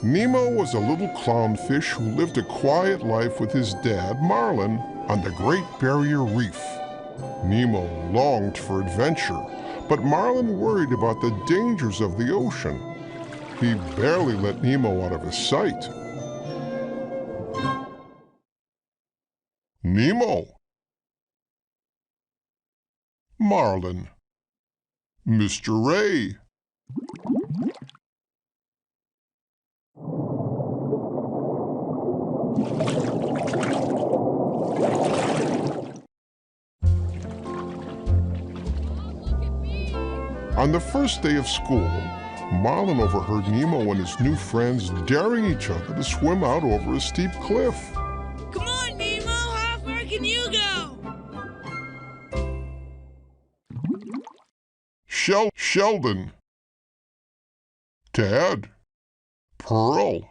Nemo was a little clownfish who lived a quiet life with his dad, Marlin, on the Great Barrier Reef. Nemo longed for adventure, but Marlin worried about the dangers of the ocean. He barely let Nemo out of his sight. Nemo. Marlin. Mr. Ray. On the first day of school, Marlin overheard Nemo and his new friends daring each other to swim out over a steep cliff. Come on, Nemo! How far can you go? Sheldon. Tad. Pearl.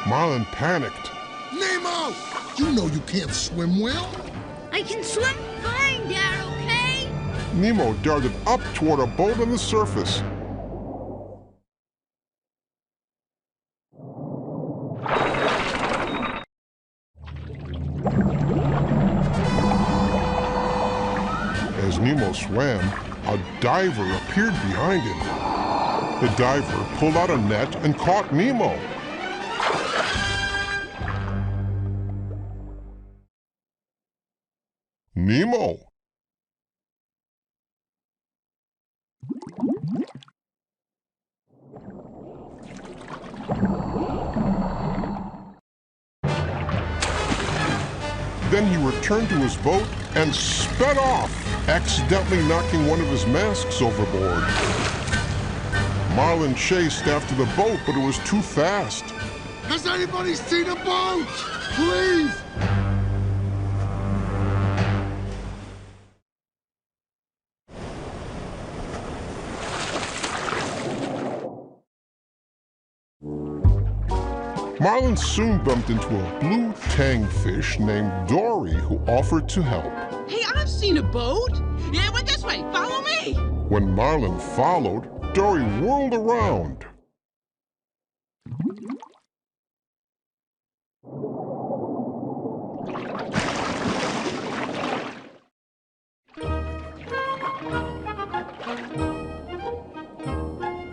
Marlin panicked. Nemo! You know you can't swim well. I can swim fine, Dad, okay? Nemo darted up toward a boat on the surface. As Nemo swam, a diver appeared behind him. The diver pulled out a net and caught Nemo. Nemo. Then he returned to his boat and sped off, accidentally knocking one of his masks overboard. Marlin chased after the boat, but it was too fast. Has anybody seen a boat? Please! Marlin soon bumped into a blue tang fish named Dory who offered to help. Hey, I've seen a boat. Yeah, it went this way. Follow me. When Marlin followed, Dory whirled around.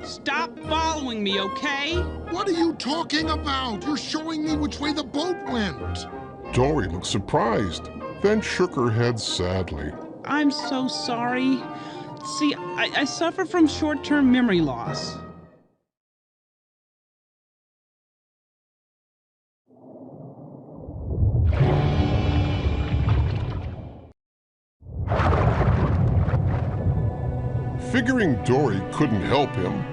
Stop following me, okay? What are you talking about? You're showing me which way the boat went. Dory looked surprised, then shook her head sadly. I'm so sorry. See, I suffer from short-term memory loss. Figuring Dory couldn't help him,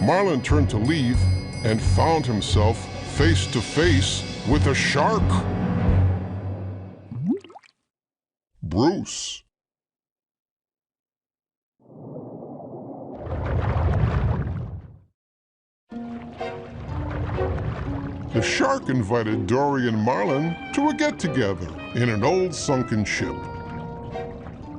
Marlin turned to leave and found himself face to face with a shark. Bruce. The shark invited Dory and Marlin to a get-together in an old sunken ship.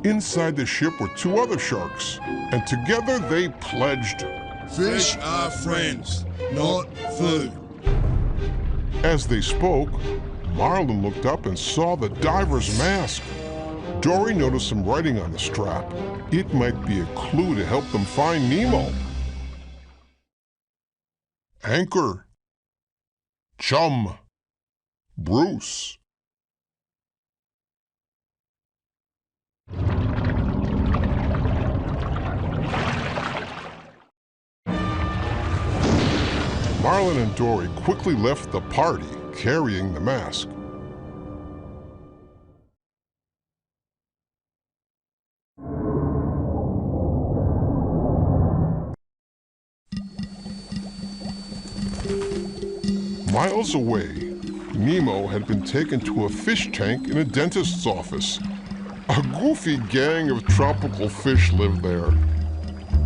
Inside the ship were two other sharks, and together they pledged, Fish are friends, not food. As they spoke, Marlin looked up and saw the diver's mask. Dory noticed some writing on the strap. It might be a clue to help them find Nemo. Anchor. Chum. Bruce. Marlin and Dory quickly left the party carrying the mask. Miles away, Nemo had been taken to a fish tank in a dentist's office. A goofy gang of tropical fish lived there.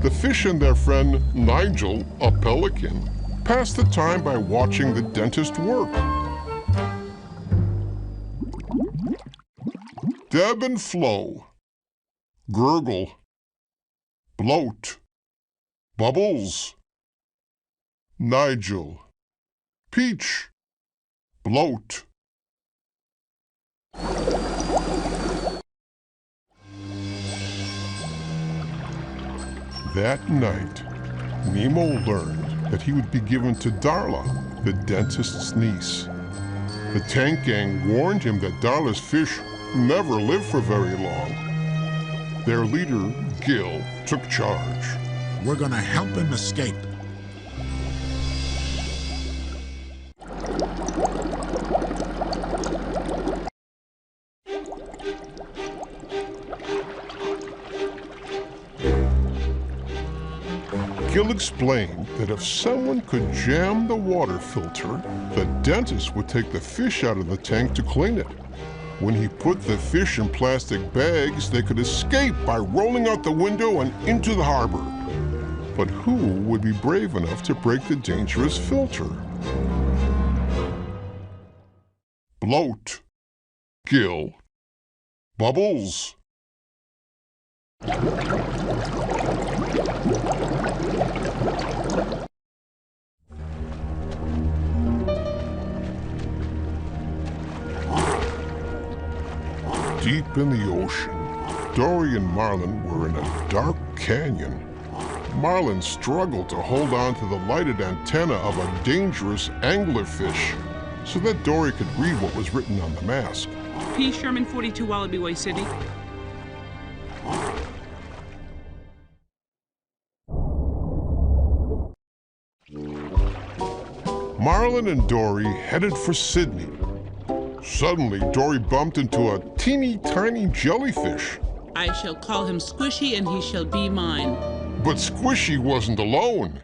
The fish and their friend Nigel, a pelican, passed the time by watching the dentist work. ebb and flow, gurgle, bloat, bubbles, Nigel, peach, bloat. That night, Nemo learned that he would be given to Darla, the dentist's niece. The tank gang warned him that Darla's fish never lived for very long. Their leader, Gil, took charge. We're gonna help him escape. Gil explained that if someone could jam the water filter, the dentist would take the fish out of the tank to clean it. When he put the fish in plastic bags, they could escape by rolling out the window and into the harbor. But who would be brave enough to break the dangerous filter? Bloat, Gil, Bubbles. Deep in the ocean, Dory and Marlin were in a dark canyon. Marlin struggled to hold on to the lighted antenna of a dangerous anglerfish so that Dory could read what was written on the mask. P. Sherman, 42 Wallaby Way, Sydney. Marlin and Dory headed for Sydney. Suddenly, Dory bumped into a teeny tiny jellyfish. I shall call him Squishy, and he shall be mine. But Squishy wasn't alone.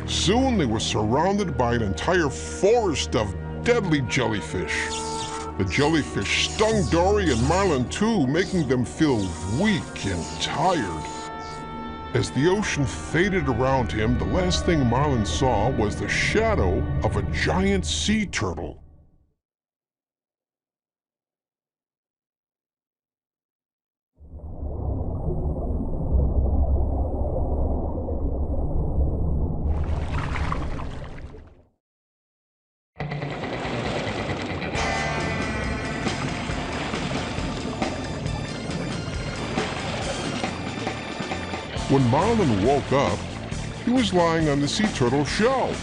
Soon they were surrounded by an entire forest of deadly jellyfish. The jellyfish stung Dory and Marlin too, making them feel weak and tired. As the ocean faded around him, the last thing Marlin saw was the shadow of a giant sea turtle. When Marlin woke up, he was lying on the sea turtle's shell.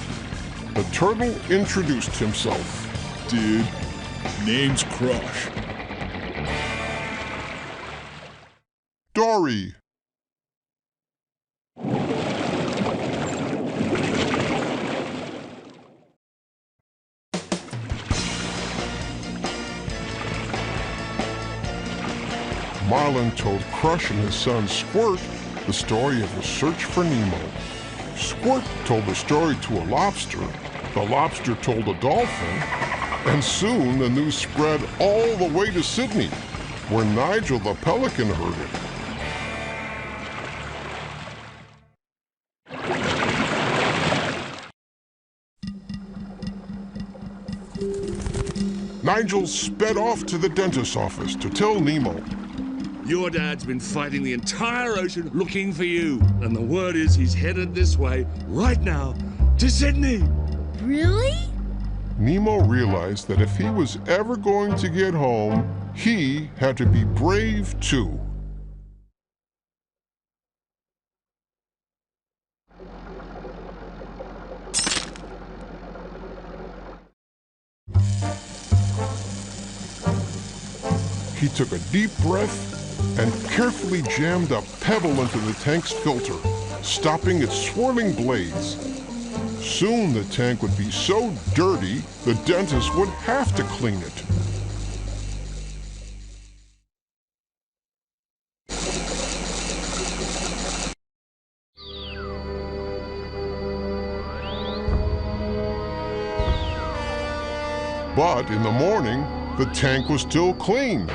The turtle introduced himself. Dude, name's Crush. Dory. Marlin told Crush and his son Squirt the story of the search for Nemo. Squirt told the story to a lobster, the lobster told a dolphin, and soon the news spread all the way to Sydney, where Nigel the pelican heard it. Nigel sped off to the dentist's office to tell Nemo. Your dad's been fighting the entire ocean looking for you. And the word is he's headed this way, right now, to Sydney. Really? Nemo realized that if he was ever going to get home, he had to be brave too. He took a deep breath and carefully jammed a pebble into the tank's filter, stopping its swirling blades. Soon the tank would be so dirty, the dentist would have to clean it. But in the morning, the tank was still clean.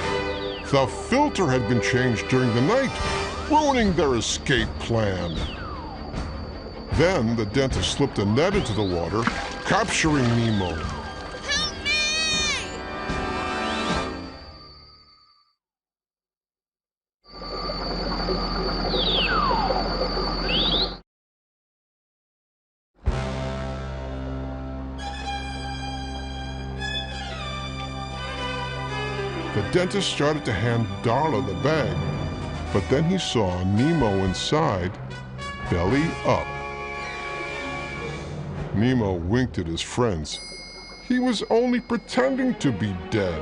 The filter had been changed during the night, ruining their escape plan. Then the dentist slipped a net into the water, capturing Nemo. Help me! The dentist started to hand Darla the bag, but then he saw Nemo inside, belly up. Nemo winked at his friends. He was only pretending to be dead.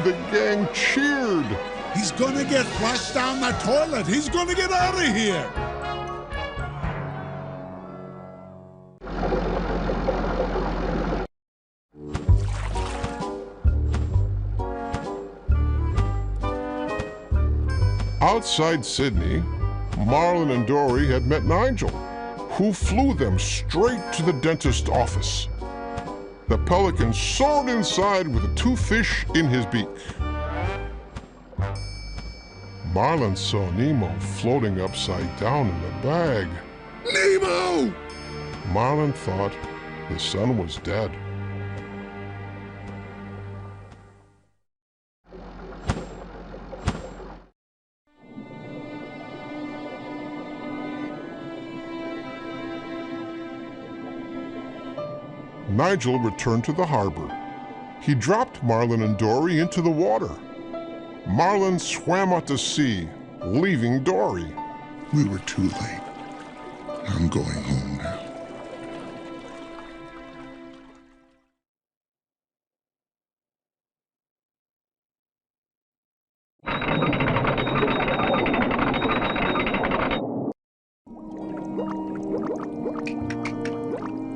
The gang cheered. He's gonna get flushed down the toilet. He's gonna get out of here. Outside Sydney, Marlin and Dory had met Nigel, who flew them straight to the dentist's office. The pelican soared inside with the 2 fish in his beak. Marlin saw Nemo floating upside down in the bag. Nemo! Marlin thought his son was dead. Nigel returned to the harbor. He dropped Marlin and Dory into the water. Marlin swam out to sea, leaving Dory. We were too late. I'm going home now.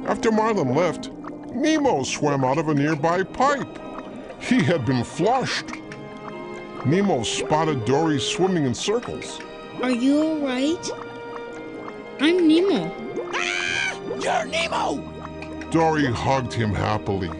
After Marlin left, Nemo swam out of a nearby pipe. He had been flushed. Nemo spotted Dory swimming in circles. Are you all right? I'm Nemo. You're Nemo! Dory hugged him happily.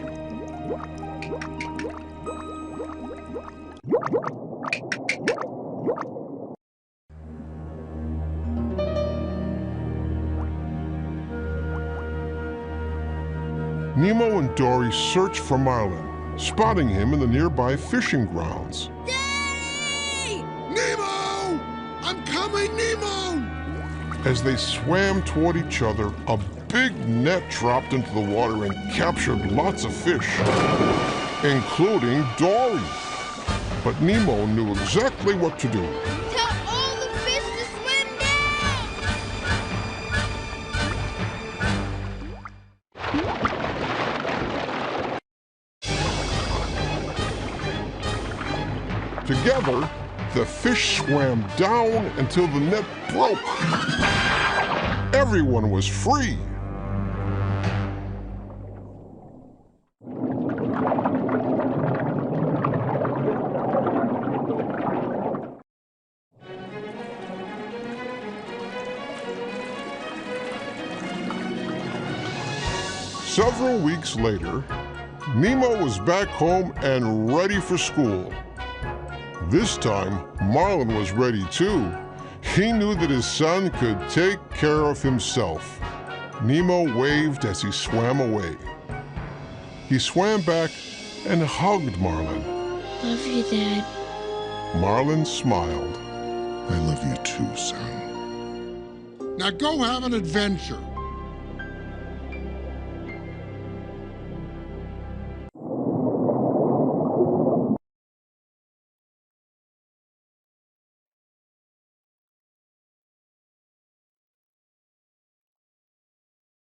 Nemo and Dory searched for Marlin, spotting him in the nearby fishing grounds. Daddy! Nemo! I'm coming, Nemo! As they swam toward each other, a big net dropped into the water and captured lots of fish, including Dory. But Nemo knew exactly what to do. Tell all the fish to swim down! Together, the fish swam down until the net broke. Everyone was free. Several weeks later, Nemo was back home and ready for school. This time, Marlin was ready too. He knew that his son could take care of himself. Nemo waved as he swam away. He swam back and hugged Marlin. Love you, Dad. Marlin smiled. I love you too, son. Now go have an adventure.